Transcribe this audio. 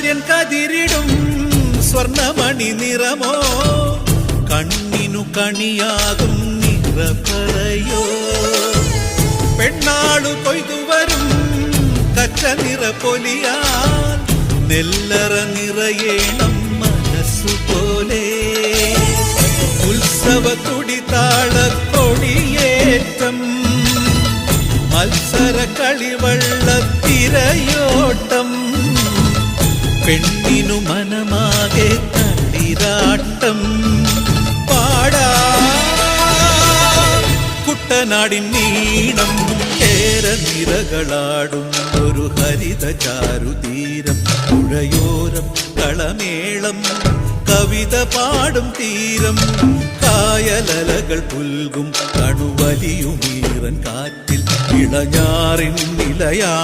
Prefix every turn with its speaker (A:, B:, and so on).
A: സൂര്യൻ കതിരിടും സ്വർണമണി നിറമോ കണ്ണിനു കണിയാകും നിറപറയോ പെണ്ണാളു കൊയ്തുവരും കച്ച നിറ പൊലിയാൽ നെല്ലറ നിറയേണം മനസ്സുപോലെ ഉത്സവ തുടിതാളക്കൊടിയേറ്റം മത്സര കളിവള്ളത്തിരയോട്ടം പെണ്ണിനു മനമാകെ തളിരാട്ടം പാടാ കുട്ടനാടിൻ നീണം ഏറെ നിറകളാടും ഒരു ഹരിത ചാരുതീരം പുഴയോരം കളമേളം കവിത പാടും തീരം കായലലകൾ പുൽകും കണുവലിയുമീറൻ കാറ്റിൽ ഇളഞ്ഞാറിൻ നിലയാ